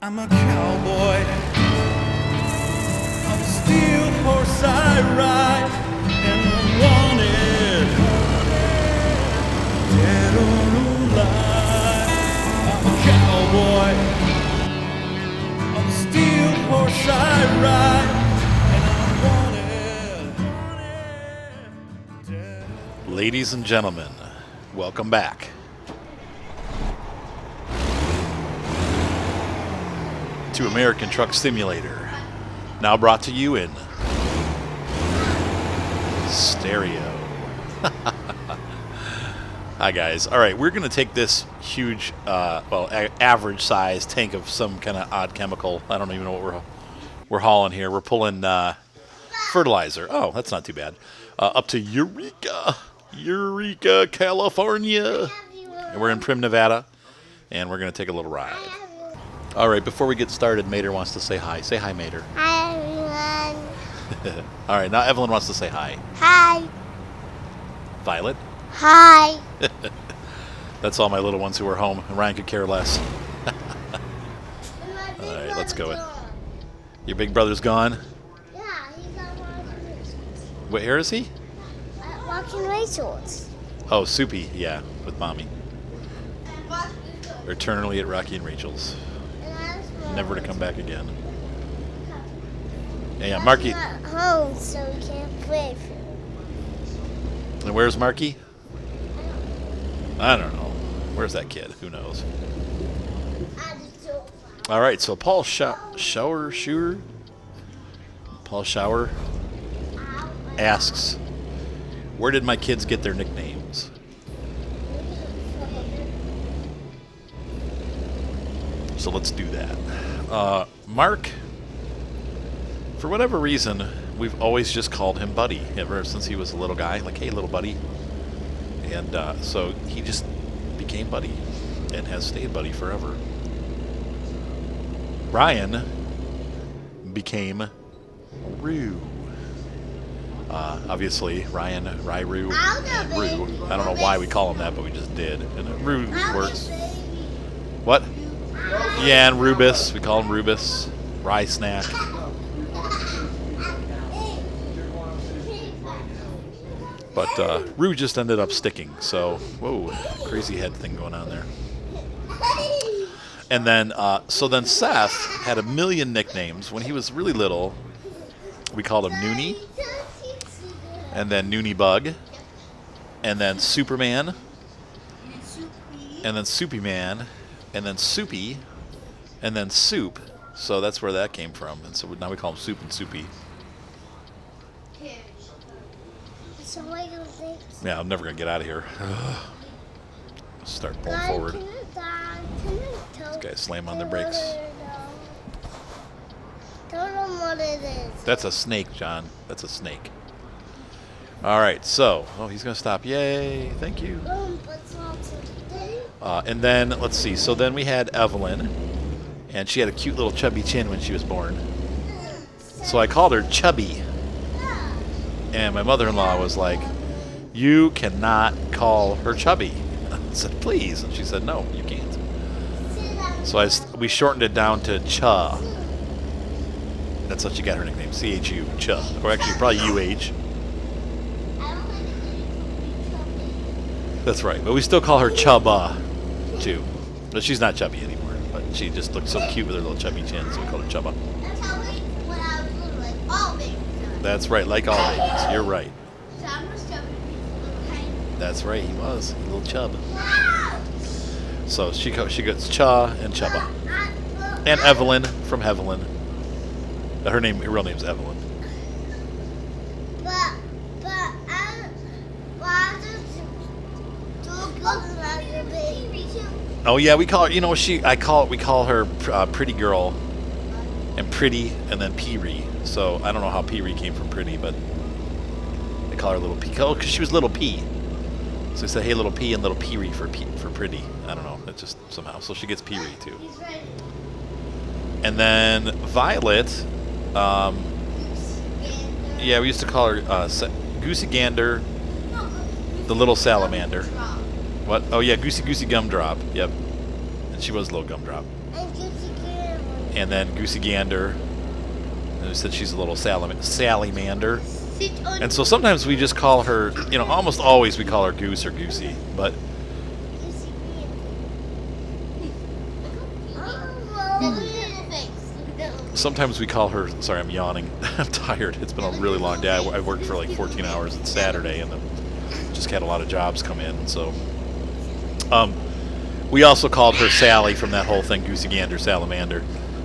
I'm a cowboy on a steel horse I ride, and I'm wanted, dead or alive. I'm a cowboy on a steel horse I ride, and I'm wanted, dead or alive. Ladies and gentlemen, welcome back to American Truck Simulator, now brought to you in stereo. Hi guys. All right, we're going to take this huge, average size tank of some kind of odd chemical. I don't even know what we're hauling here. We're pulling fertilizer. Oh, that's not too bad. Up to Eureka, California. And we're in Prim, Nevada, and we're going to take a little ride. All right, before we get started, Mater wants to say hi. Say hi, Mater. Hi, everyone. All right, now Evelyn wants to say hi. Hi. Violet. Hi. That's all my little ones who are home. Ryan could care less. All right, let's go. Your big brother's gone? Yeah, he's at Walking Rachel's. Where is he? At Walking Rachel's. Oh, Soupy, yeah, with Mommy. Eternally at Rocky and Rachel's. Never to come back again. Yeah, Marky. He's not home, so we can't play for him. And where's Marky? I don't know. Where's that kid? Who knows? All right, so Paul Shower asks, where did my kids get their nicknames? So let's do that. Mark, for whatever reason, we've always just called him Buddy ever since he was a little guy. Like, hey, little buddy. And so he just became Buddy and has stayed Buddy forever. Ryan became Roo. Obviously, Ryan, Ryu, and Roo. I don't know why we call him that, but we just did. And Roo works. What? Yeah, and Rubus. We call him Rubus. Rye Snack. But Roo just ended up sticking. So, whoa, crazy head thing going on there. And then, so then Seth had a million nicknames. When he was really little, we called him Noonie. And then Noonie Bug. And then Superman. And then Soupy Man. And then Soupy. And then Soup. So that's where that came from. And so now we call him Soup and Soupy. So what do you think? Yeah, I'm never going to get out of here. Start pulling forward. These guys slam on their brakes. Tell them what it is. That's a snake, John. That's a snake. All right, so, oh, he's going to stop. Yay, thank you. And then, let's see. So then we had Evelyn, and she had a cute little chubby chin when she was born. So I called her Chubby. And my mother-in-law was like, you cannot call her Chubby. And I said, please. And she said, no, you can't. So we shortened it down to Cha. That's what she got her nickname, C-H-U, Cha. Or actually, probably U-H. That's right. But we still call her Chubba, too. But she's not chubby anymore. But she just looks so cute with her little chubby chin, so we call her Chubba. That's how we, when I was little, like all babies. That's right, like all babies. You're right. That's right, he was. A little chub. So she gets Cha and Chubba. And Evelyn from Hevelyn. Her real name's Evelyn. Oh yeah, we call her. You know, we call her Pretty Girl, and Pretty, and then Peary. So I don't know how Peary came from Pretty, but they call her Little P. Oh, because she was Little P. So they said, hey, Little P, and Little Peary for Pretty. I don't know. It's just somehow. So she gets Peary too. And then Violet. Yeah, we used to call her Goosey Gander, the little salamander. What? Oh yeah, Goosey Gumdrop. Yep. And she was a little gumdrop. And Goosey Gander And then Goosey Gander. And we said she's a little Salamander. And so sometimes we just call her, you know, almost always we call her Goose or Goosey. But sometimes we call her, sorry, I'm yawning. I'm tired. It's been a really long day. I worked for like 14 hours on Saturday and then just had a lot of jobs come in. So we also called her Sally from that whole thing, Goosey Gander, Salamander.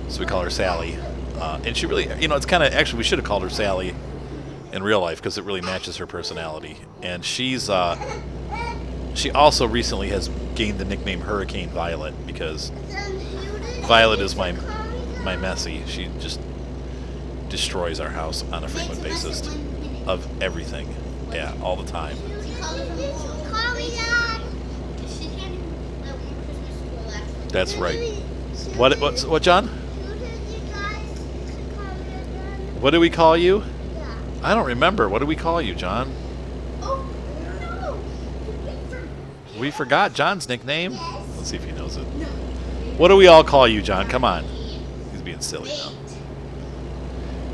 So we call her Sally. And she really, you know, it's kind of, actually we should have called her Sally in real life because it really matches her personality. And she's, she also recently has gained the nickname Hurricane Violet because Violet is my Messi. She just destroys our house on a frequent basis of everything. Yeah, all the time. That's right. What, John? What do we call you? I don't remember. What do we call you, John? Oh, no. We forgot John's nickname. Let's see if he knows it. What do we all call you, John? Come on. He's being silly now.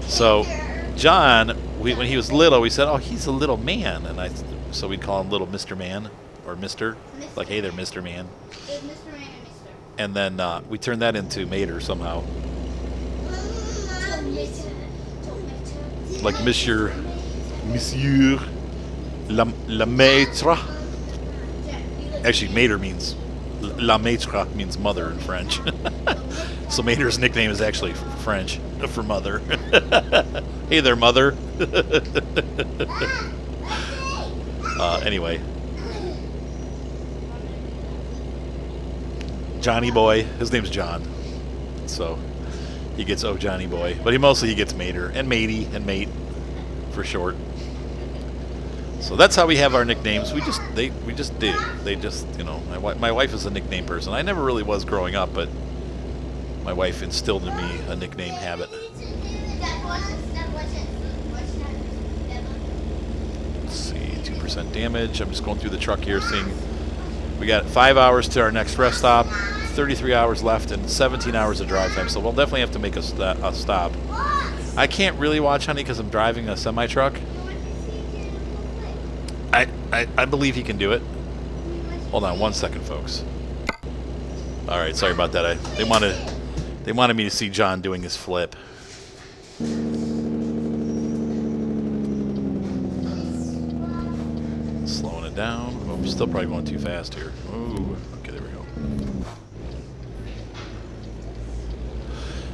So, John, when he was little, we said, "Oh, he's a little man," and so we'd call him Little Mr. Man or Mister. Like, hey there, Mr. Man. Mr. Man and Mr. And then we turned that into Mater somehow. Like Monsieur La Maître. Actually, Mater means, La Maître means mother in French. So Mater's nickname is actually French for mother. Hey there, mother. Anyway. Johnny Boy. His name's John. So he gets Johnny Boy. But he gets Mater and Matey and Mate for short. So that's how we have our nicknames. We just do. They just, you know, my wife is a nickname person. I never really was growing up, but my wife instilled in me a nickname habit. Let's see, 2% damage. I'm just going through the truck here, seeing we got 5 hours to our next rest stop, 33 hours left, and 17 hours of drive time. So we'll definitely have to make a stop. I can't really watch Honey because I'm driving a semi truck. I believe he can do it. Hold on 1 second, folks. All right, sorry about that. They wanted me to see John doing his flip. Slowing it down. Oh, I'm still probably going too fast here. Ooh, okay, there we go.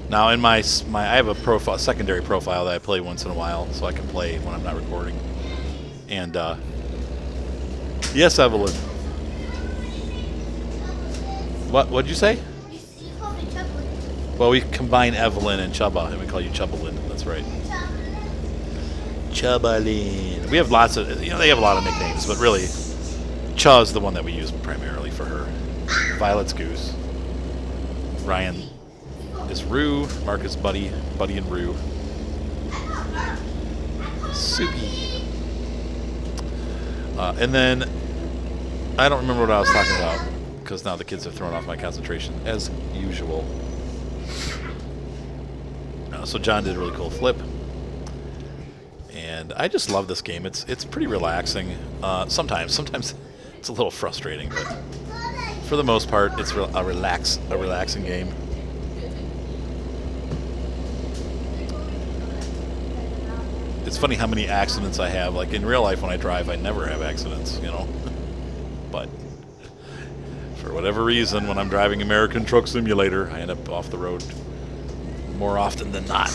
Now in my I have a secondary profile that I play once in a while, so I can play when I'm not recording. And yes, Evelyn. What'd you say? Well, we combine Evelyn and Chubba, and we call you Chubbalin. That's right. Chubbalin. We have lots of, you know, they have a lot of nicknames, but really, Chuz the one that we use primarily for her. Violet's Goose. Ryan is Roo. Mark is Buddy and Roo. Soupy. And then, I don't remember what I was talking about, because now the kids have thrown off my concentration, as usual. So John did a really cool flip. And I just love this game. It's pretty relaxing. Sometimes it's a little frustrating, but for the most part, it's a relaxing game. It's funny how many accidents I have. Like in real life, when I drive, I never have accidents, you know. But for whatever reason, when I'm driving American Truck Simulator, I end up off the road more often than not.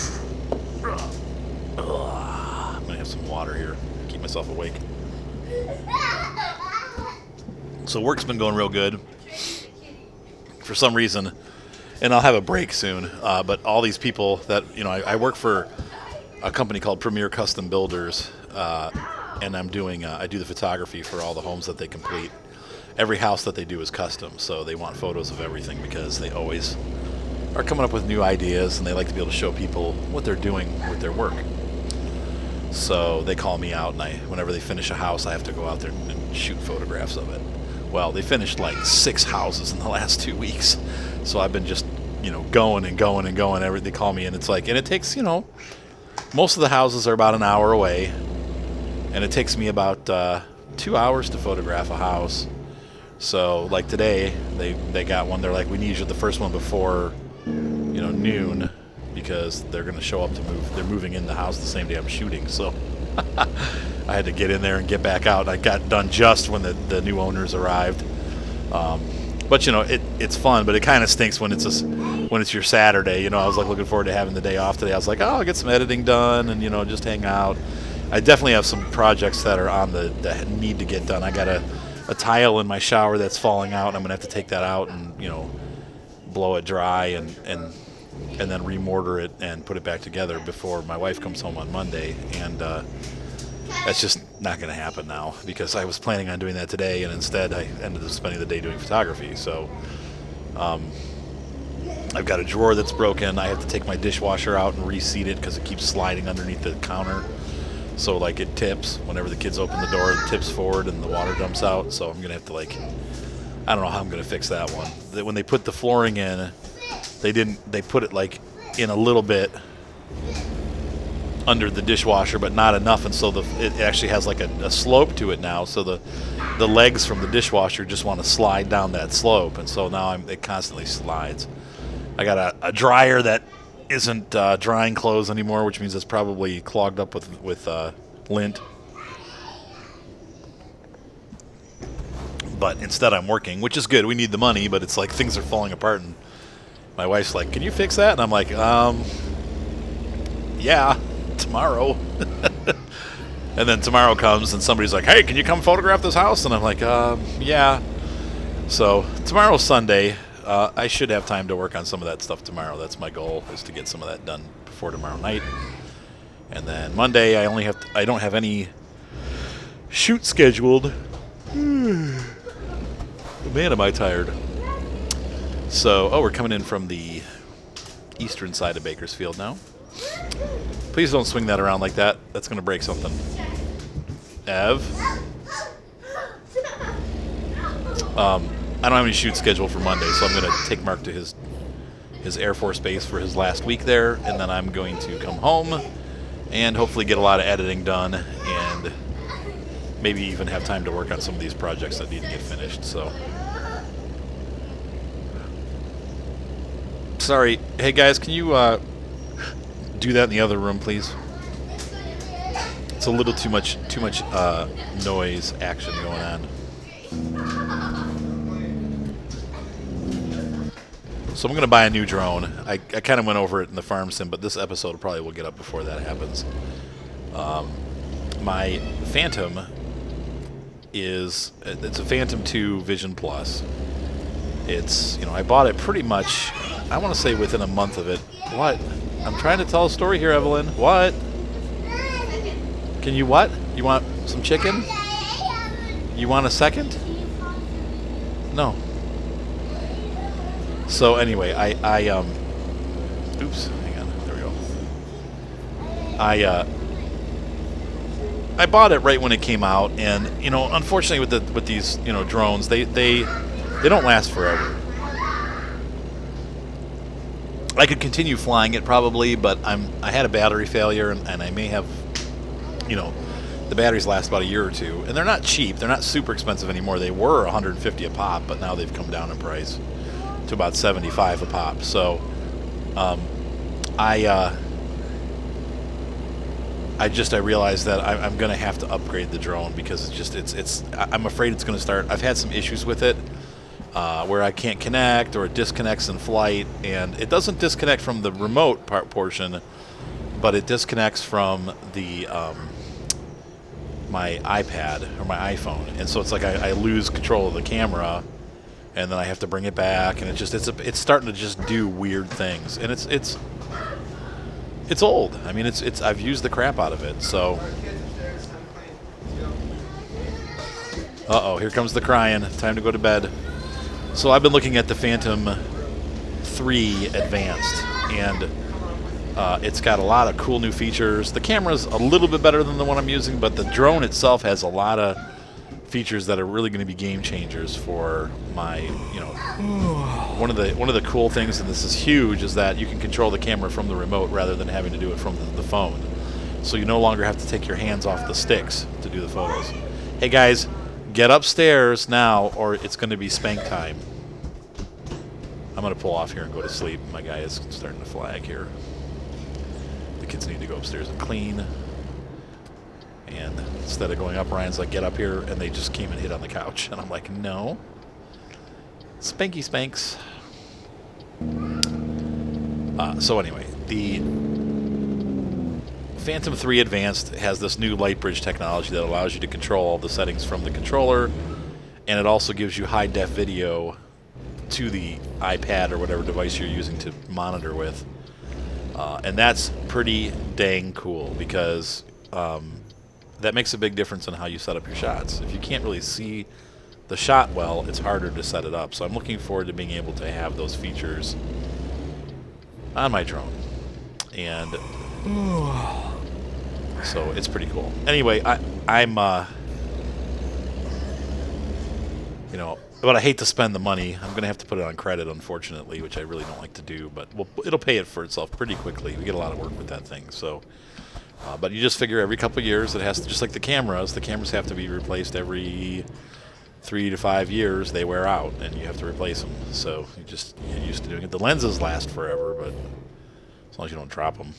I'm gonna have some water here, keep myself awake. So work's been going real good. For some reason, and I'll have a break soon. But all these people that, you know, I work for a company called Premier Custom Builders, and I'm doing I do the photography for all the homes that they complete. Every house that they do is custom, so they want photos of everything because they always are coming up with new ideas, and they like to be able to show people what they're doing with their work. So they call me out, and whenever they finish a house, I have to go out there and shoot photographs of it. Well, they finished like 6 houses in the last 2 weeks, so I've been just going and going and going. They call me, and it's like, and it takes, most of the houses are about an hour away, and it takes me about 2 hours to photograph a house. So like today, they got one. They're like, we need you the first one before noon, because they're going to show up to move. They're moving in the house the same day I'm shooting. So I had to get in there and get back out. I got done just when the new owners arrived. But it's fun, but it kind of stinks when it's your Saturday. I was like looking forward to having the day off today. I was like, I'll get some editing done and just hang out. I definitely have some projects that are on that need to get done. I got a tile in my shower that's falling out, and I'm gonna have to take that out and blow it dry and then remortar it and put it back together before my wife comes home on Monday. And that's just not going to happen now, because I was planning on doing that today, and instead I ended up spending the day doing photography. So I've got a drawer that's broken. I have to take my dishwasher out and reseat it because it keeps sliding underneath the counter. So like it tips whenever the kids open the door, it tips forward and the water dumps out. So I'm going to have to I don't know how I'm going to fix that one. When they put the flooring in, they put it like in a little bit under the dishwasher, but not enough, and so it actually has like a slope to it now. So the legs from the dishwasher just want to slide down that slope, and so now it constantly slides. I got a dryer that isn't drying clothes anymore, which means it's probably clogged up with lint. But instead I'm working, which is good. We need the money, but it's like things are falling apart, and my wife's like, "Can you fix that?" And I'm like, yeah, tomorrow. And then tomorrow comes and somebody's like, "Hey, can you come photograph this house?" And I'm like, yeah. So tomorrow's Sunday. I should have time to work on some of that stuff tomorrow. That's my goal, is to get some of that done before tomorrow night. And then Monday, I don't have any shoot scheduled. Man, am I tired. So, we're coming in from the eastern side of Bakersfield now. Please don't swing that around like that. That's going to break something. Ev. I don't have any shoot scheduled for Monday, so I'm going to take Mark to his Air Force base for his last week there, and then I'm going to come home and hopefully get a lot of editing done, and maybe even have time to work on some of these projects that need to get finished. So, sorry. Hey guys, can you do that in the other room, please? It's a little too much noise action going on. So I'm going to buy a new drone. I kind of went over it in the farm sim, but this episode probably will get up before that happens. My Phantom it's a Phantom 2 Vision Plus. It's, I bought it pretty much, I want to say within a month of it. What? I'm trying to tell a story here, Evelyn. What? Can you what? You want some chicken? You want a second? No. So anyway, oops, hang on, there we go. I bought it right when it came out, and unfortunately with these drones, they don't last forever. I could continue flying it probably, but I had a battery failure, and I may have, the batteries last about a year or two, and they're not cheap. They're not super expensive anymore. They were $150 a pop, but now they've come down in price to about $75 a pop. So I realized that I'm going to have to upgrade the drone, because I'm afraid it's going to start. I've had some issues with it where I can't connect, or it disconnects in flight, and it doesn't disconnect from the remote portion, but it disconnects from the my iPad or my iPhone, and so it's like I lose control of the camera, and then I have to bring it back, and it's starting to just do weird things, and it's old. I mean, I've used the crap out of it. So, here comes the crying. Time to go to bed. So I've been looking at the Phantom 3 Advanced, and it's got a lot of cool new features. The camera's a little bit better than the one I'm using, but the drone itself has a lot of features that are really going to be game changers for my, you know, one of the cool things, and this is huge, is that you can control the camera from the remote rather than having to do it from the phone. So you no longer have to take your hands off the sticks to do the photos. Hey guys, get upstairs now or it's going to be spank time. I'm going to pull off here and go to sleep. My guy is starting to flag here. The kids need to go upstairs and clean. And instead of going up, Ryan's like, get up here, and they just came and hit on the couch. And I'm like, no. Spanky spanks. So anyway, the Phantom 3 Advanced has this new light bridge technology that allows you to control all the settings from the controller, and it also gives you high-def video to the iPad or whatever device you're using to monitor with. And that's pretty dang cool because that makes a big difference in how you set up your shots. If you can't really see the shot well, it's harder to set it up. So I'm looking forward to being able to have those features on my drone. And so it's pretty cool. Anyway, I'm you know, but I hate to spend the money. I'm going to have to put it on credit, unfortunately, which I really don't like to do. But it'll pay it for itself pretty quickly. We get a lot of work with that thing. So, but you just figure every couple of years it has to, just like the cameras have to be replaced every 3 to 5 years. They wear out, and you have to replace them. So you just get used to doing it. The lenses last forever, but as long as you don't drop them.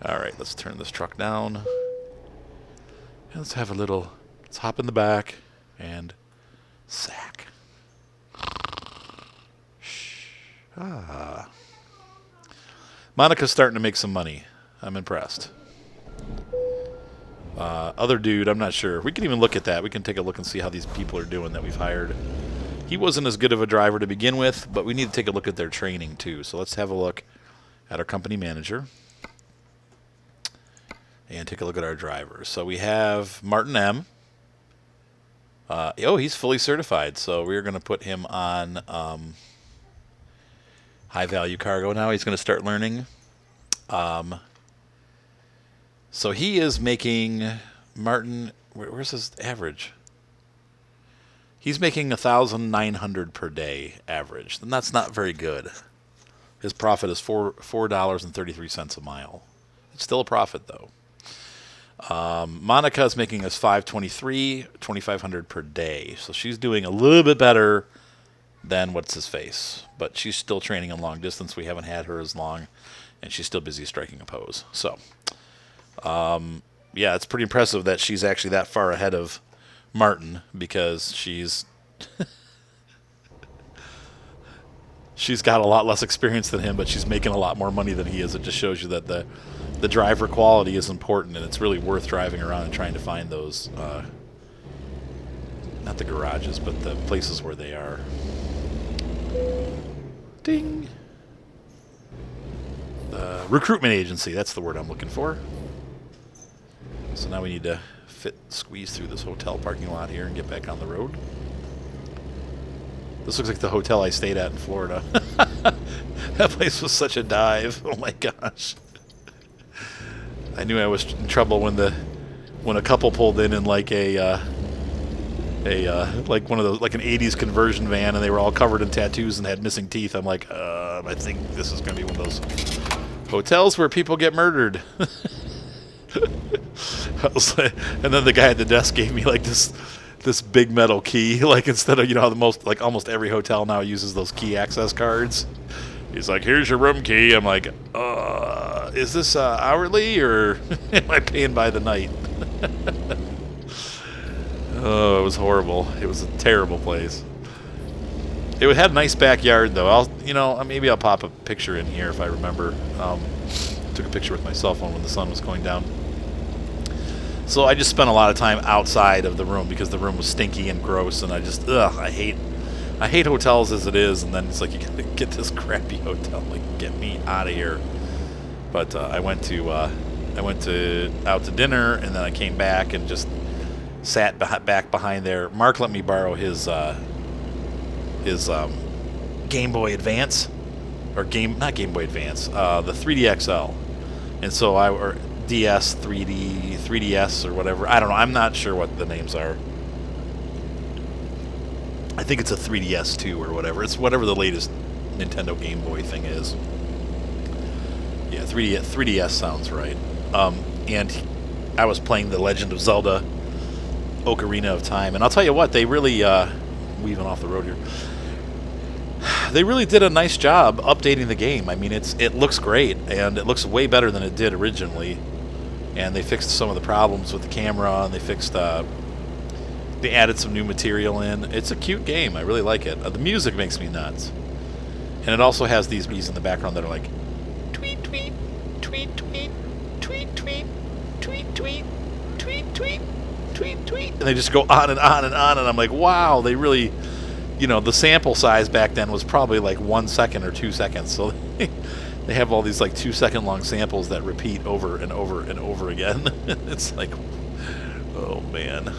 All right, let's turn this truck down. And let's have a little. Let's hop in the back and sack. Shh. Ah. Monica's starting to make some money. I'm impressed. Other dude, I'm not sure. We can even look at that. We can take a look and see how these people are doing that we've hired. He wasn't as good of a driver to begin with, but we need to take a look at their training too. So let's have a look at our company manager and take a look at our drivers. So we have Martin M. Oh, he's fully certified, so we're going to put him on high-value cargo now. He's going to start learning. So he is making, Martin, where's his average? He's making $1,900 per day average, and that's not very good. His profit is $4.33 a mile. It's still a profit, though. Monica is making us $2,500 per day, so she's doing a little bit better than what's his face, but she's still training in long distance. We haven't had her as long, and she's still busy striking a pose. So, yeah, it's pretty impressive that she's actually that far ahead of Martin because she's she's got a lot less experience than him, but she's making a lot more money than he is. It just shows you that the driver quality is important, and it's really worth driving around and trying to find those, not the garages, but the places where they are. Ding! The recruitment agency, that's the word I'm looking for. So now we need to squeeze through this hotel parking lot here and get back on the road. This looks like the hotel I stayed at in Florida. That place was such a dive. Oh my gosh. I knew I was in trouble when a couple pulled in like like one of those, like an 80s conversion van, and they were all covered in tattoos and had missing teeth. I'm like, I think this is going to be one of those hotels where people get murdered. I was like, and then the guy at the desk gave me like this big metal key, like instead of, you know how almost every hotel now uses those key access cards. He's like, here's your room key. I'm like, is this hourly or am I paying by the night? Oh, it was horrible. It was a terrible place. It had a nice backyard though. Maybe I'll pop a picture in here if I remember. Took a picture with my cell phone when the sun was going down. So I just spent a lot of time outside of the room because the room was stinky and gross, and I hate hotels as it is, and then it's like you gotta get this crappy hotel, like get me out of here. But I went out to dinner, and then I came back and just sat back behind there. Mark let me borrow his Game Boy Advance, not Game Boy Advance, the 3D XL, and so DS, 3D, 3DS, or whatever. I don't know. I'm not sure what the names are. I think it's a 3DS 2 or whatever. It's whatever the latest Nintendo Game Boy thing is. Yeah, 3DS sounds right. And I was playing The Legend of Zelda Ocarina of Time, and I'll tell you what, they really, weaving off the road here, they really did a nice job updating the game. I mean, it looks great, and it looks way better than it did originally. And they fixed some of the problems with the camera, and they added some new material in. It's a cute game. I really like it. The music makes me nuts. And it also has these bees in the background that are like, tweet, tweet, tweet, tweet, tweet, tweet, tweet, tweet, tweet, tweet, tweet, tweet. And they just go on and on and on, and I'm like, wow, they really, the sample size back then was probably like 1 second or 2 seconds. So they have all these like 2 second long samples that repeat over and over and over again. It's like, oh man.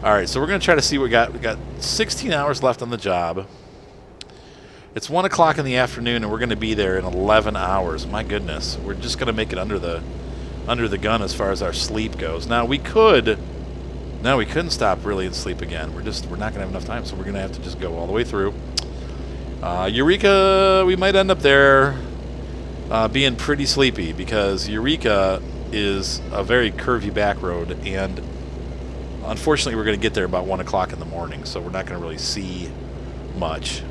All right, so we're going to try to see what we got. We got 16 hours left on the job. It's 1 o'clock in the afternoon, and we're going to be there in 11 hours. My goodness, we're just going to make it under the gun as far as our sleep goes. Now we couldn't stop really and sleep again. We're not going to have enough time, so we're going to have to just go all the way through. Eureka, we might end up there being pretty sleepy, because Eureka is a very curvy back road, and unfortunately we're going to get there about 1 o'clock in the morning, so we're not going to really see much.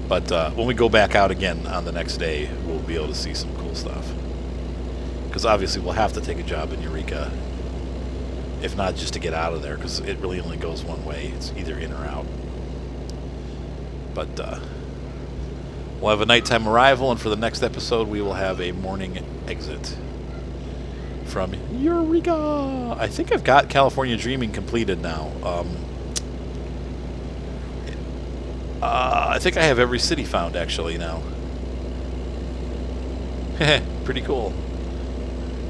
But when we go back out again on the next day, we'll be able to see some cool stuff. Because obviously we'll have to take a job in Eureka, if not just to get out of there, because it really only goes one way. It's either in or out. But we'll have a nighttime arrival, and for the next episode we will have a morning exit from Eureka. I think I've got California Dreaming completed now. I think I have every city found actually now. Pretty cool.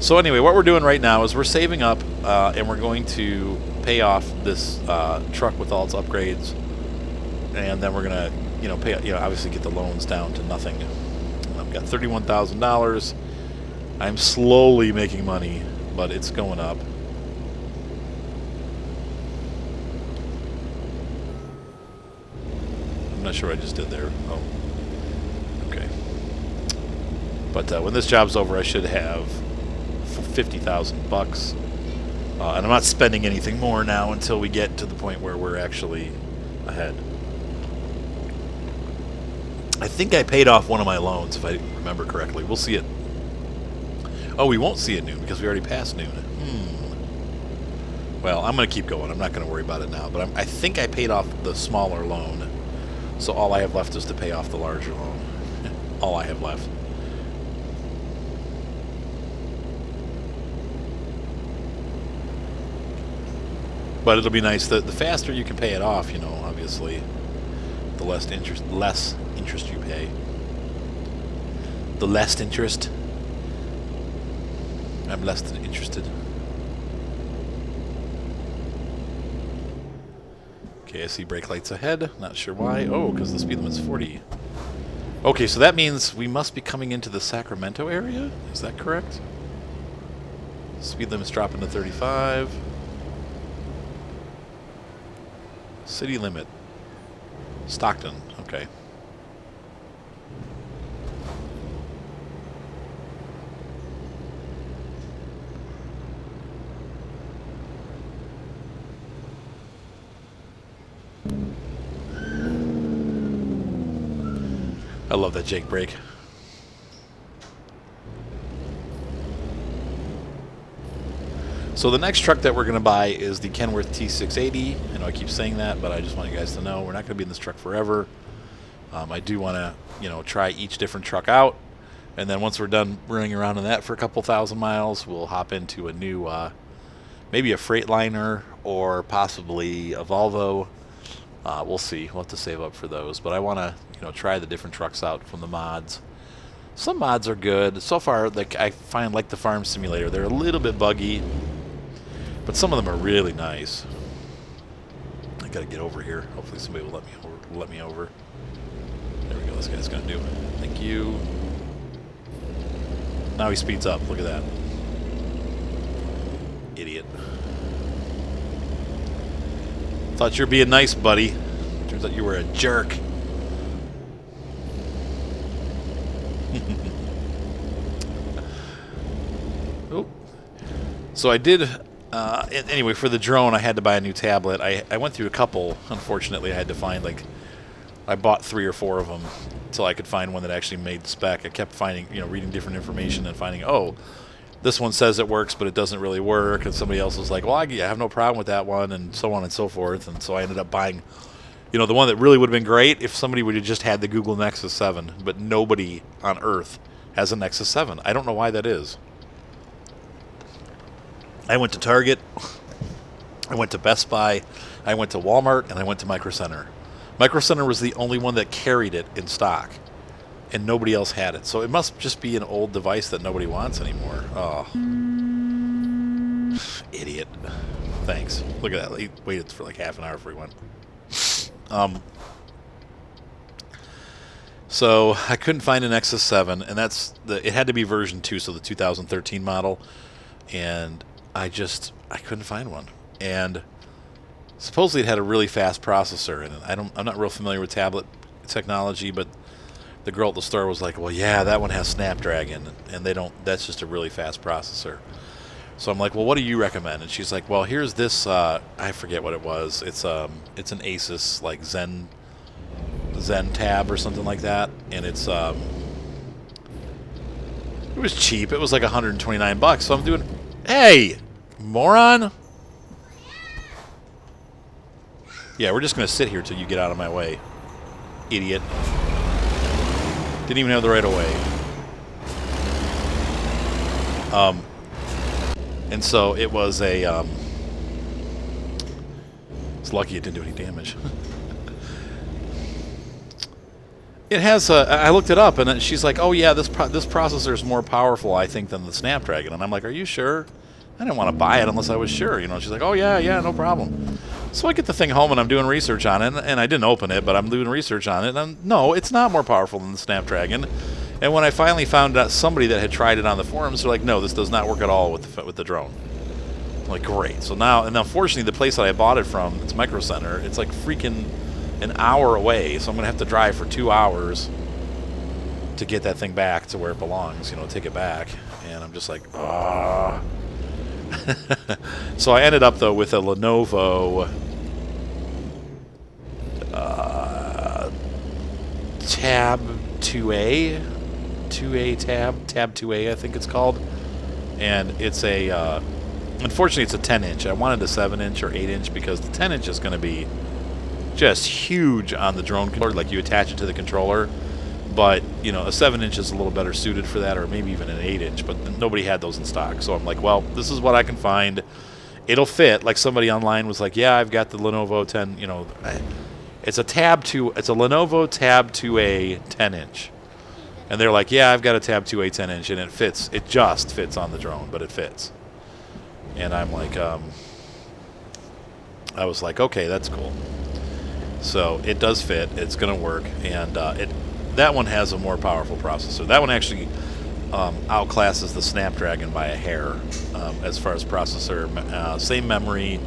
So anyway, what we're doing right now is we're saving up, and we're going to pay off this truck with all its upgrades, and then we're gonna, pay, obviously get the loans down to nothing. I've got $31,000. I'm slowly making money, but it's going up. I'm not sure what I just did there. Oh, okay. But when this job's over, I should have $50,000, and I'm not spending anything more now until we get to the point where we're actually ahead. I think I paid off one of my loans, if I remember correctly. We'll see it. Oh, we won't see it noon because we already passed noon. Well, I'm going to keep going. I'm not going to worry about it now. But I think I paid off the smaller loan. So all I have left is to pay off the larger loan. All I have left. But it'll be nice. The faster you can pay it off, obviously, the less interest you pay. The less interest. I'm less than interested. Okay, I see brake lights ahead. Not sure why. Oh, because the speed limit's 40. Okay, so that means we must be coming into the Sacramento area? Is that correct? Speed limit's dropping to 35. City limit. Stockton. Okay. I love that Jake brake. So the next truck that we're going to buy is the Kenworth T680. I know I keep saying that, but I just want you guys to know we're not going to be in this truck forever. I do want to, try each different truck out, and then once we're done running around in that for a couple thousand miles, we'll hop into a new, maybe a Freightliner or possibly a Volvo. We'll see. We'll have to save up for those, but I want to, try the different trucks out from the mods. Some mods are good. So far, I find like the Farm Simulator, they're a little bit buggy, but some of them are really nice. I gotta get over here. Hopefully somebody will let me over. There we go. This guy's gonna do it. Thank you. Now he speeds up. Look at that. Idiot. Thought you were being nice, buddy. Turns out you were a jerk. Oh. So I did... anyway, for the drone, I had to buy a new tablet. I went through a couple. Unfortunately, I had to find, like... I bought 3 or 4 of them until I could find one that actually made spec. I kept finding, reading different information and finding, oh, this one says it works, but it doesn't really work. And somebody else was like, well, I have no problem with that one, and so on and so forth. And so I ended up buying, the one that really would have been great if somebody would have just had the Google Nexus 7. But nobody on Earth has a Nexus 7. I don't know why that is. I went to Target. I went to Best Buy. I went to Walmart, and I went to Micro Center. Micro Center was the only one that carried it in stock, and nobody else had it. So it must just be an old device that nobody wants anymore. Oh. Idiot. Thanks. Look at that. He waited for like half an hour before he went. So I couldn't find an Nexus 7, and it had to be version 2, so the 2013 model, and I couldn't find one. And supposedly it had a really fast processor in it. I'm not real familiar with tablet technology, but the girl at the store was like, well, yeah, that one has Snapdragon, and that's just a really fast processor. So I'm like, well, what do you recommend? And she's like, well, here's this, I forget what it was. It's an Asus, like Zen Tab or something like that, and it was cheap. It was like $129, so I'm doing, hey, moron! Yeah, we're just going to sit here till you get out of my way. Idiot. Didn't even have the right of way. And so it was a... it's lucky it didn't do any damage. It has I looked it up, and then she's like, oh yeah, this processor is more powerful, I think, than the Snapdragon. And I'm like, are you sure? I didn't want to buy it unless I was sure. She's like, oh yeah, no problem. So I get the thing home, and I'm doing research on it, and I didn't open it, but I'm doing research on it, and no, it's not more powerful than the Snapdragon. And when I finally found out somebody that had tried it on the forums, they're like, no, this does not work at all with the drone. I'm like, great. So now, and unfortunately, the place that I bought it from, it's Micro Center, it's like freaking an hour away, so I'm going to have to drive for 2 hours to get that thing back to where it belongs, take it back. And I'm just like, ah. So I ended up, though, with a Lenovo Tab 2A, Tab 2A, I think it's called. And it's unfortunately, it's a 10-inch. I wanted a 7-inch or 8-inch because the 10-inch is going to be just huge on the drone controller. Like, you attach it to the controller. But, a 7-inch is a little better suited for that, or maybe even an 8-inch, but nobody had those in stock. So I'm like, well, this is what I can find. It'll fit. Like, somebody online was like, yeah, I've got the Lenovo 10, it's a Lenovo Tab 2A 10-inch. And they're like, yeah, I've got a Tab 2A 10-inch, and it fits. It just fits on the drone, but it fits. And I'm like, I was like, okay, that's cool. So it does fit. It's going to work, and that one has a more powerful processor. That one actually outclasses the Snapdragon by a hair as far as processor. Same memory,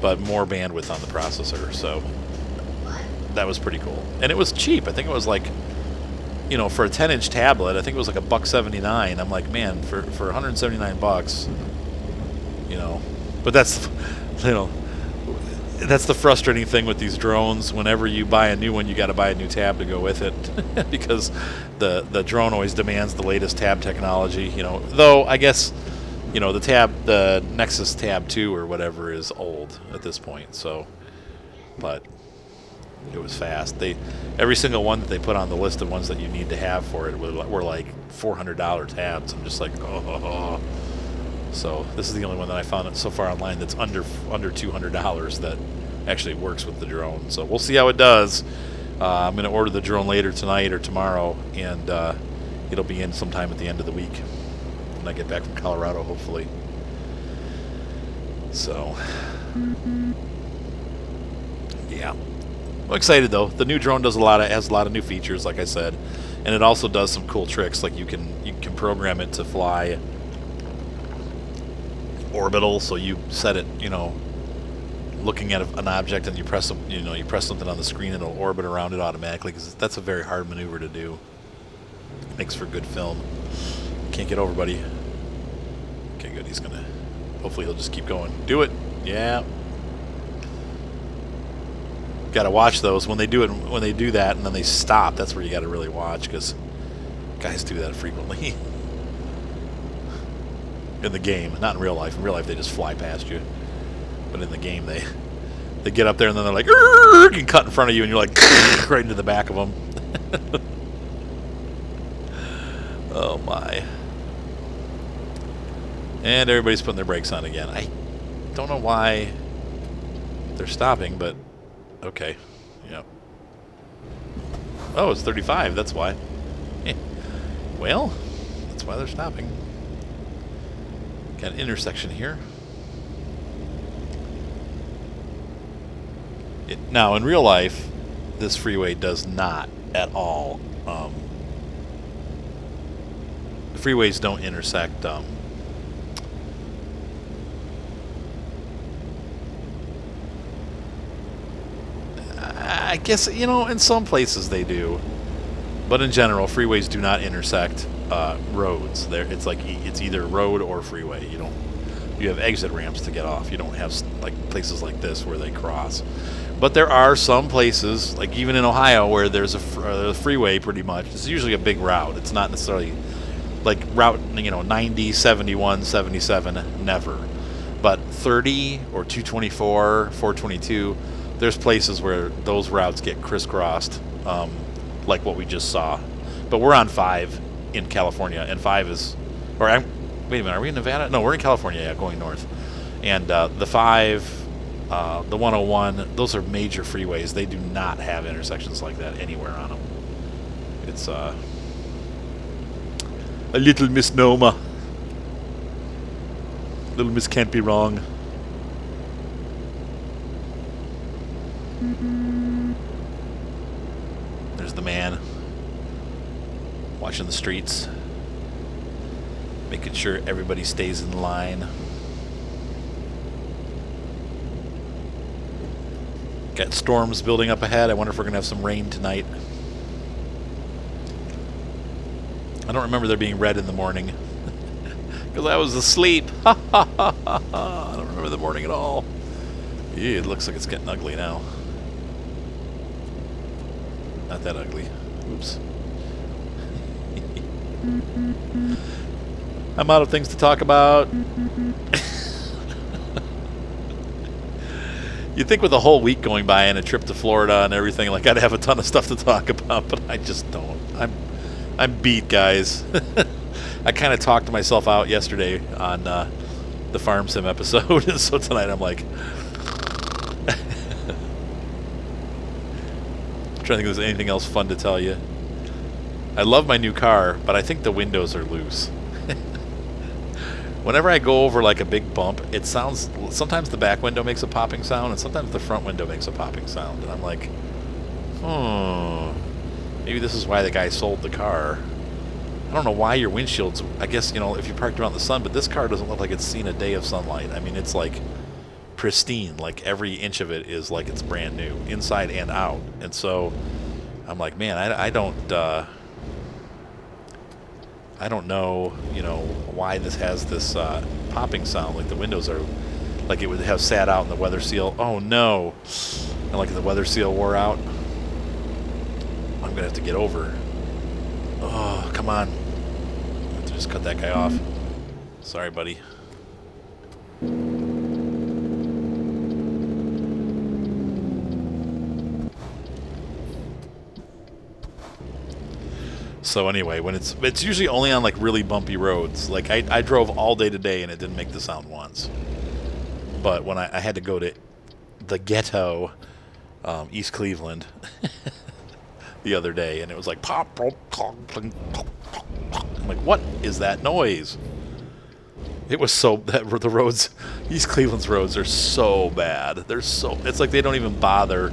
but more bandwidth on the processor. So that was pretty cool. And it was cheap. I think it was like, for a 10-inch tablet, I think it was like $179. I'm like, man, for $179, But that's, that's the frustrating thing with these drones. Whenever you buy a new one, you got to buy a new tab to go with it, because the drone always demands the latest tab technology. Though I guess, the Nexus Tab 2 or whatever is old at this point. So, but it was fast. Every single one that they put on the list of ones that you need to have for it were like $400 tabs. I'm just like, oh. So this is the only one that I found so far online that's under $200 that actually works with the drone. So we'll see how it does. I'm going to order the drone later tonight or tomorrow, and it'll be in sometime at the end of the week when I get back from Colorado, hopefully. So, yeah. I'm excited though. The new drone has a lot of new features, like I said. And it also does some cool tricks, like you can program it to fly orbital, so you set it, you know, looking at an object, and you press something on the screen and it'll orbit around it automatically, because that's a very hard maneuver to do. Makes for good film. Can't get over, buddy. Okay, good. He's gonna. Hopefully, he'll just keep going. Do it. Yeah. Got to watch those when they do it. When they do that, and then they stop. That's where you got to really watch, because guys do that frequently. In the game, not in real life. In real life, they just fly past you. But in the game, they get up there and then they're like, and cut in front of you, and you're like, right into the back of them. Oh my. And everybody's putting their brakes on again. I don't know why they're stopping, but okay. Yep. Oh, it's 35, that's why. Well, that's why they're stopping. Got an intersection here. Now, in real life, this freeway does not at all. Freeways don't intersect. I guess, you know, in some places they do, but in general, freeways do not intersect roads. It's like it's either road or freeway. You have exit ramps to get off. You don't have like places like this where they cross. But there are some places, like even in Ohio, where there's a freeway pretty much. It's usually a big route. It's not necessarily like route, 90, 71, 77, never. But 30 or 224, 422, there's places where those routes get crisscrossed, like what we just saw. But we're on 5 in California, and 5 is, wait a minute, are we in Nevada? No, we're in California, yeah, going north. And the 5, the 101, those are major freeways. They do not have intersections like that anywhere on them. It's a little misnomer. Little Miss can't be wrong. There's the man watching the streets, making sure everybody stays in line. Got storms building up ahead. I wonder if we're going to have some rain tonight. I don't remember there being red in the morning because I was asleep. I don't remember the morning at all. Yeah, it looks like it's getting ugly now. Not that ugly. Oops. I'm out of things to talk about. You'd think with a whole week going by and a trip to Florida and everything, like I'd have a ton of stuff to talk about, but I just don't. I'm beat, guys. I kind of talked myself out yesterday on the Farm Sim episode, and so tonight I'm like, I'm trying to think if there's anything else fun to tell you. I love my new car, but I think the windows are loose. Whenever I go over like a big bump, it sounds, sometimes the back window makes a popping sound, and sometimes the front window makes a popping sound, and I'm like, maybe this is why the guy sold the car. I don't know why your windshield's, I guess, if you parked around the sun, but this car doesn't look like it's seen a day of sunlight. I mean, it's like pristine, like every inch of it is like it's brand new, inside and out. And so I'm like, man, I don't know, why this has this popping sound. Like the windows are, like it would have sat out in the weather seal. Oh no! And like the weather seal wore out. I'm gonna have to get over. Oh, come on! I have to just cut that guy off. Sorry, buddy. So anyway, when it's usually only on like really bumpy roads. Like I drove all day today and it didn't make the sound once. But when I had to go to the ghetto, East Cleveland, the other day, and it was like pop, pop, pop, pop, pop, pop. I'm like, what is that noise? It was so that the roads, East Cleveland's roads are so bad. It's like they don't even bother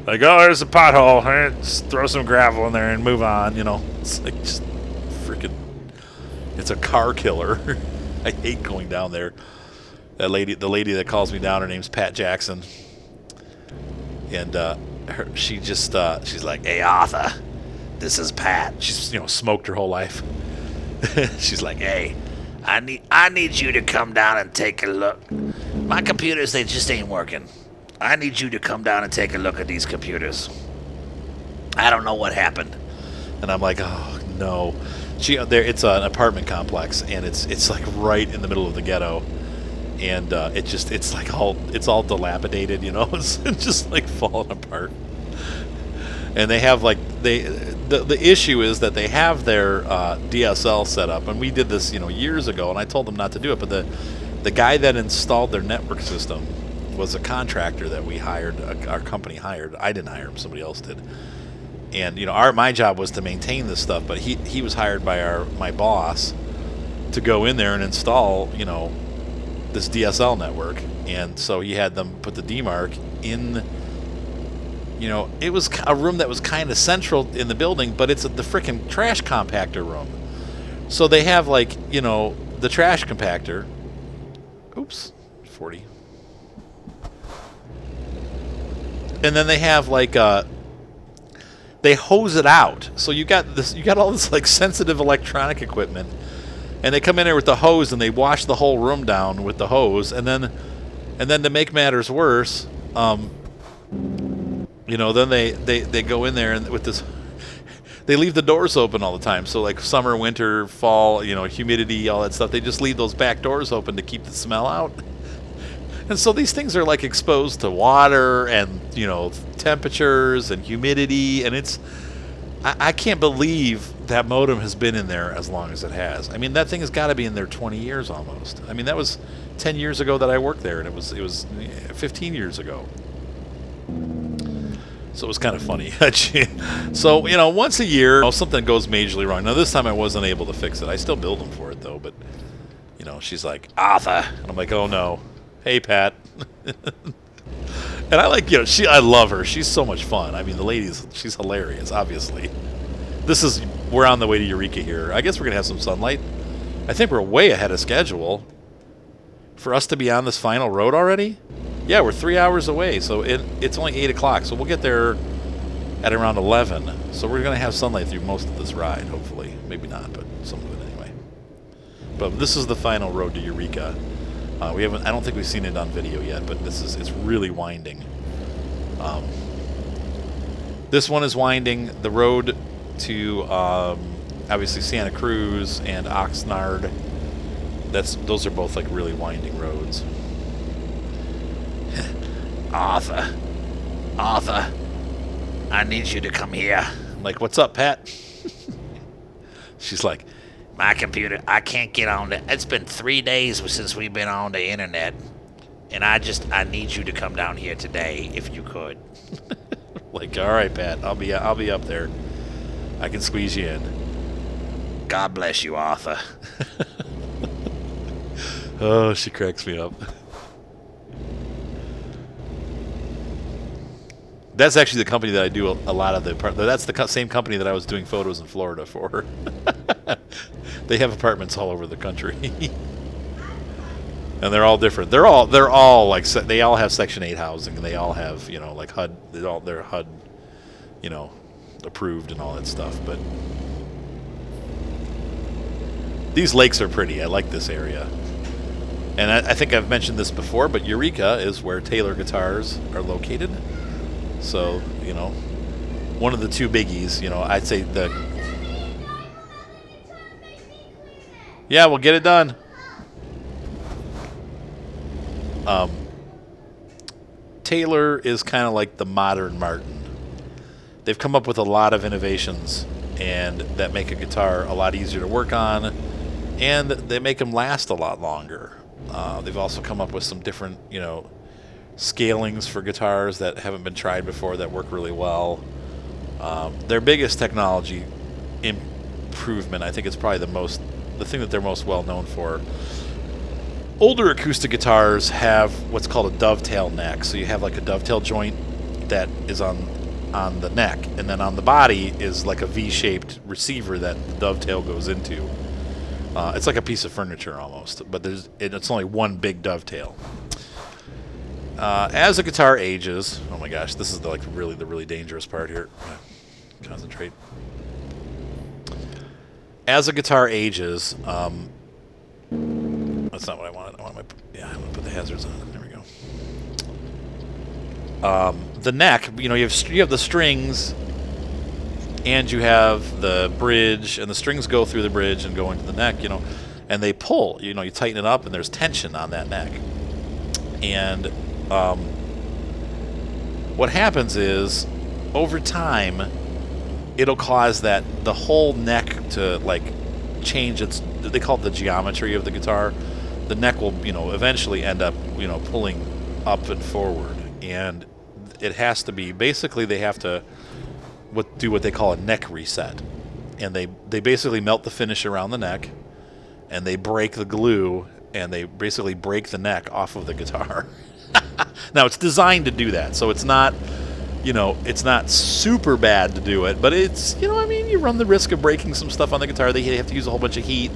Like, oh, there's a pothole. All right, just throw some gravel in there and move on. You know, it's like just freaking. It's a car killer. I hate going down there. The lady that calls me down, her name's Pat Jackson, and she's like, "Hey, Arthur, this is Pat." She's smoked her whole life. She's like, "Hey, I need you to come down and take a look. My computers, they just ain't working. I need you to come down and take a look at these computers. I don't know what happened." And I'm like, "Oh no." It's an apartment complex, and it's like right in the middle of the ghetto, and it's all dilapidated, it's just like falling apart. And they have the issue is that they have their DSL set up, and we did this years ago, and I told them not to do it, but the guy that installed their network system was a contractor that we hired, our company hired. I didn't hire him, somebody else did. And my job was to maintain this stuff, but he was hired by my boss to go in there and install this DSL network, and so he had them put the DMARC in. It was a room that was kind of central in the building, but it's the frickin' trash compactor room. So they have the trash compactor. Oops, 40. And then they have they hose it out. So you got all this sensitive electronic equipment, and they come in there with the hose and they wash the whole room down with the hose, and then to make matters worse, then they go in there and with this, they leave the doors open all the time. So summer, winter, fall, humidity, all that stuff, they just leave those back doors open to keep the smell out. And so these things are exposed to water and temperatures and humidity, and I can't believe that modem has been in there as long as it has. I mean, that thing has got to be in there 20 years almost. I mean, that was 10 years ago that I worked there, and it was 15 years ago. So it was kind of funny. So once a year something goes majorly wrong. Now this time I wasn't able to fix it. I still billed them for it though, but she's like, "Arthur," and I'm like, "Oh no." "Hey, Pat." And I love her. She's so much fun. I mean, she's hilarious, obviously. We're on the way to Eureka here. I guess we're going to have some sunlight. I think we're way ahead of schedule. For us to be on this final road already? Yeah, we're 3 hours away, so it's only 8 o'clock, so we'll get there at around 11. So we're going to have sunlight through most of this ride, hopefully. Maybe not, but some of it anyway. But this is the final road to Eureka. I don't think we've seen it on video yet, but it's really winding. This one is winding. The road to obviously Santa Cruz and Oxnard. Those are both really winding roads. Arthur, I need you to come here. I'm like, "What's up, Pat?" She's like, "My computer, I can't get on it. It's been 3 days since we've been on the internet, and I need you to come down here today if you could." Like, "All right, Pat, I'll be up there. I can squeeze you in." "God bless you, Arthur." Oh, she cracks me up. That's actually the company that I do a lot of that's the same company that I was doing photos in Florida for. They have apartments all over the country. And they're all different. They're all they all have Section 8 housing, and they all have, HUD, they're HUD, approved and all that stuff. But these lakes are pretty. I like this area. And I think I've mentioned this before, but Eureka is where Taylor Guitars are located. So, one of the two biggies, I'd say yeah, we'll get it done. Taylor is kind of like the modern Martin. They've come up with a lot of innovations and that make a guitar a lot easier to work on, and they make them last a lot longer. They've also come up with some different, scalings for guitars that haven't been tried before that work really well. Their biggest technology improvement, I think it's probably the thing that they're most well known for. Older acoustic guitars have what's called a dovetail neck. So you have a dovetail joint that is on on the neck, and then on the body is like a V-shaped receiver that the dovetail goes into. It's like a piece of furniture almost, but it's only one big dovetail. As a guitar ages, oh my gosh, this is the really dangerous part here. Concentrate. As a guitar ages, that's not what I wanted. I'm gonna put the hazards on. There we go. The neck, you have the strings, and you have the bridge, and the strings go through the bridge and go into the neck, and they pull. You tighten it up, and there's tension on that neck. And what happens is, over time, it'll cause the whole neck to change its. They call it the geometry of the guitar. The neck will, eventually end up, pulling up and forward, and it has to be basically they have to do what they call a neck reset, and they basically melt the finish around the neck, and they break the glue, and they basically break the neck off of the guitar. Now it's designed to do that, so it's not. It's not super bad to do it, but it's, you run the risk of breaking some stuff on the guitar. They have to use a whole bunch of heat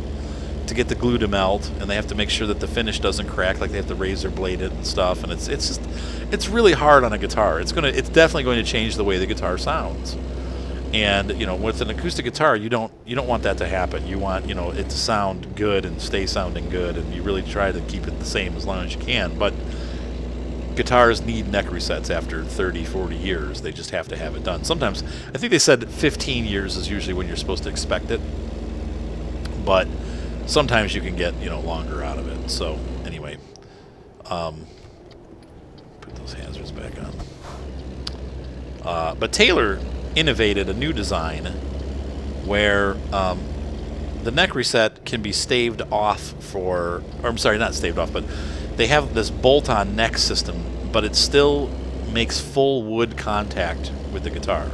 to get the glue to melt, and they have to make sure that the finish doesn't crack, like they have to razor blade it and stuff, and it's really hard on a guitar. It's definitely going to change the way the guitar sounds. And, with an acoustic guitar, you don't want that to happen. You want, it to sound good and stay sounding good, and you really try to keep it the same as long as you can, but guitars need neck resets after 30, 40 years. They just have to have it done. Sometimes, I think they said 15 years is usually when you're supposed to expect it. But sometimes you can get, longer out of it. So, anyway. Put those hazards back on. But Taylor innovated a new design where the neck reset can be staved off not staved off, but they have this bolt-on neck system, but it still makes full wood contact with the guitar.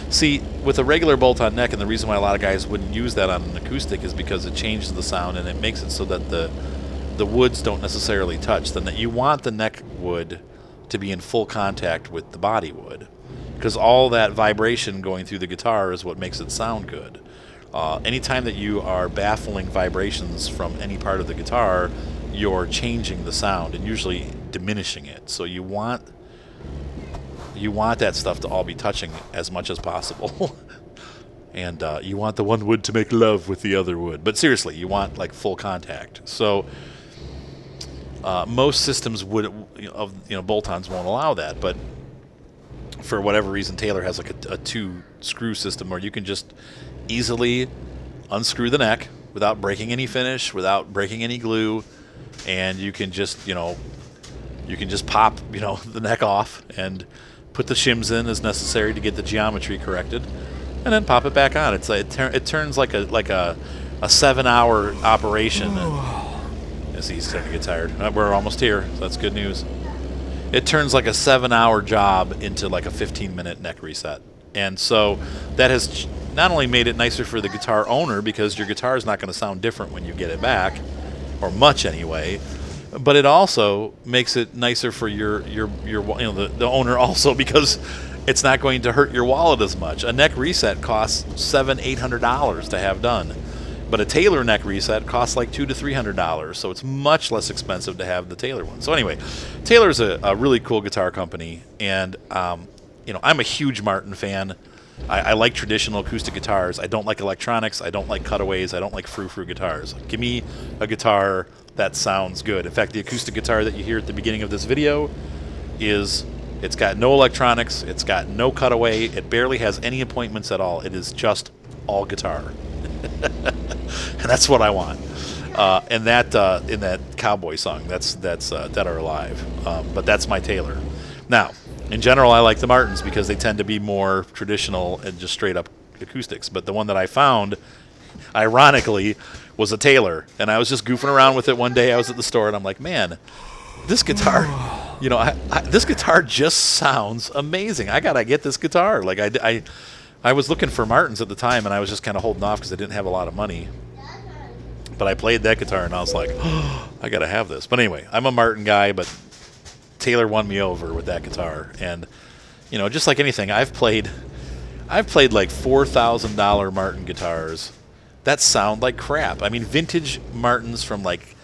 See, with a regular bolt-on neck, and the reason why a lot of guys wouldn't use that on an acoustic is because it changes the sound, and it makes it so that the woods don't necessarily touch. Then you want the neck wood to be in full contact with the body wood, because all that vibration going through the guitar is what makes it sound good. Anytime that you are baffling vibrations from any part of the guitar, you're changing the sound and usually diminishing it. So you want that stuff to all be touching as much as possible. And you want the one wood to make love with the other wood. But seriously, you want full contact. So most systems bolt-ons won't allow that, but for whatever reason, Taylor has a 2-screw system where you can just easily unscrew the neck without breaking any finish, without breaking any glue, and you can just pop the neck off and put the shims in as necessary to get the geometry corrected, and then pop it back on. It turns like a 7-hour operation. And he's starting to get tired. We're almost here, so that's good news. It turns like a 7-hour job into like a 15-minute neck reset. And so that has not only made it nicer for the guitar owner, because your guitar is not going to sound different when you get it back, or much anyway, but it also makes it nicer for the owner also, because it's not going to hurt your wallet as much. A neck reset costs $700-800 to have done, but a Taylor neck reset costs like $200 to $300, so it's much less expensive to have the Taylor one. So anyway, Taylor's a really cool guitar company, and I'm a huge Martin fan. I like traditional acoustic guitars. I don't like electronics. I don't like cutaways. I don't like frou-frou guitars. Give me a guitar that sounds good. In fact, the acoustic guitar that you hear at the beginning of this video it's got no electronics. It's got no cutaway. It barely has any appointments at all. It is just all guitar. And that's what I want. And that in that cowboy song, that's Dead or Alive. But that's my Taylor. Now, in general, I like the Martins because they tend to be more traditional and just straight up acoustics. But the one that I found, ironically, was a Taylor. And I was just goofing around with it one day. I was at the store, and I'm like, man, this guitar, this guitar just sounds amazing. I got to get this guitar. Like, I was looking for Martins at the time, and I was just kind of holding off because I didn't have a lot of money. But I played that guitar, and I was like, oh, I got to have this. But anyway, I'm a Martin guy, but Taylor won me over with that guitar. And, You know, just like anything, I've played like $4,000 Martin guitars that sound like crap. I mean, vintage Martins from like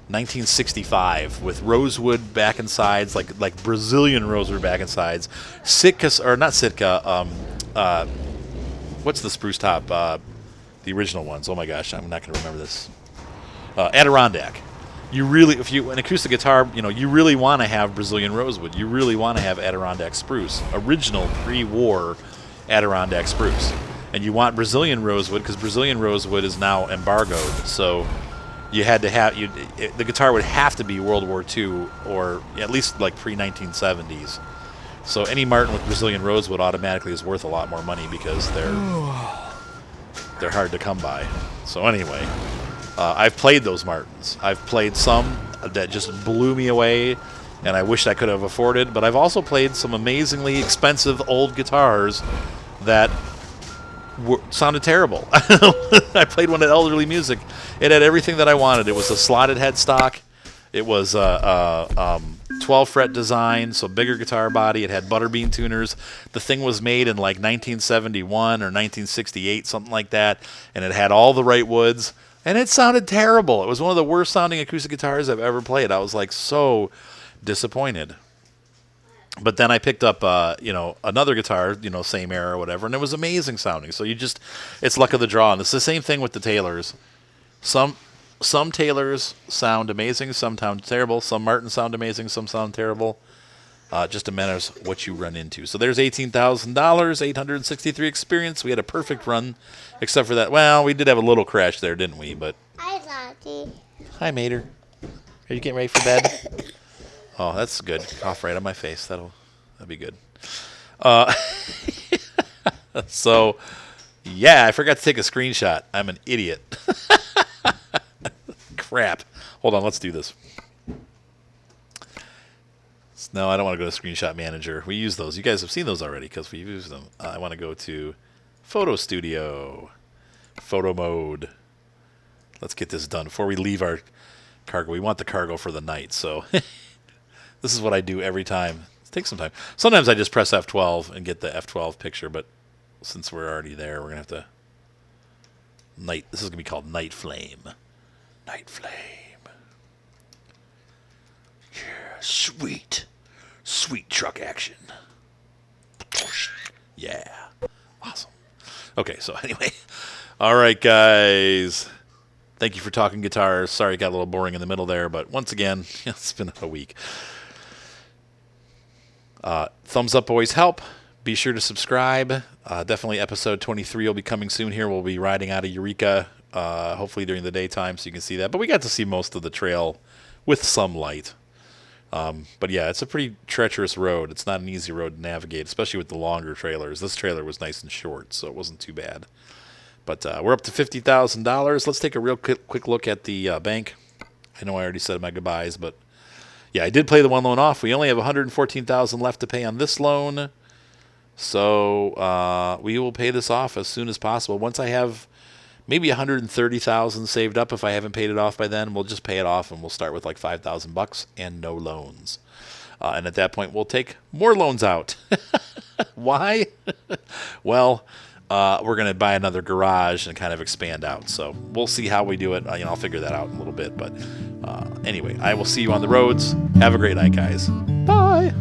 1965 with rosewood back and sides, like Brazilian rosewood back and sides. Sitka, or not Sitka, what's the spruce top? The original ones. Oh my gosh, I'm not going to remember this. Adirondack. You really, if you an acoustic guitar, you know, you really want to have Brazilian rosewood. You really want to have Adirondack spruce, original pre-war Adirondack spruce, and you want Brazilian rosewood because Brazilian rosewood is now embargoed. So you had to have the guitar would have to be World War II or at least like pre-1970s. So any Martin with Brazilian rosewood automatically is worth a lot more money because they're hard to come by. So anyway. I've played those Martins. I've played some that just blew me away, and I wish I could have afforded. But I've also played some amazingly expensive old guitars that sounded terrible. I played one at Elderly Music. It had everything that I wanted. It was a slotted headstock. It was a 12-fret design, so bigger guitar body. It had butterbean tuners. The thing was made in like 1971 or 1968, something like that, and it had all the right woods. And it sounded terrible. It was one of the worst sounding acoustic guitars I've ever played. I was like so disappointed. But then I picked up, another guitar, same era or whatever, and it was amazing sounding. So it's luck of the draw. And it's the same thing with the Taylors. Some Taylors sound amazing, some sound terrible. Some Martins sound amazing, some sound terrible. Just a matter of what you run into. So there's $18,000, 863 experience. We had a perfect run, except for that. Well, we did have a little crash there, didn't we? But Hi, Lottie. hi, Mater. Are you getting ready for bed? Oh, that's good. Cough right on my face. That'll be good. So, yeah, I forgot to take a screenshot. I'm an idiot. Crap. Hold on. Let's do this. No, I don't want to go to Screenshot Manager. We use those. You guys have seen those already because we've used them. I want to go to Photo Studio, Photo Mode. Let's get this done before we leave our cargo. We want the cargo for the night, so this is what I do every time. It takes some time. Sometimes I just press F12 and get the F12 picture, but since we're already there, we're going to have to... This is going to be called Night Flame. Night Flame. Yeah, sweet. Sweet truck action. Yeah. Awesome. Okay, so anyway. All right, guys. Thank you for talking guitars. Sorry it got a little boring in the middle there, but once again, it's been a week. Thumbs up always help. Be sure to subscribe. Definitely episode 23 will be coming soon here. We'll be riding out of Eureka, hopefully during the daytime so you can see that. But we got to see most of the trail with some light. But yeah, it's a pretty treacherous road. It's not an easy road to navigate, especially with the longer trailers. This trailer was nice and short, so it wasn't too bad. But we're up to $50,000. Let's take a real quick look at the bank. I know I already said my goodbyes, but yeah, I did pay the one loan off. We only have $114,000 left to pay on this loan, so we will pay this off as soon as possible. Once I have maybe $130,000 saved up, if I haven't paid it off by then, we'll just pay it off and we'll start with like $5,000 and no loans. And at that point, we'll take more loans out. Why? Well, we're going to buy another garage and kind of expand out. So we'll see how we do it. I'll figure that out in a little bit. But anyway, I will see you on the roads. Have a great night, guys. Bye.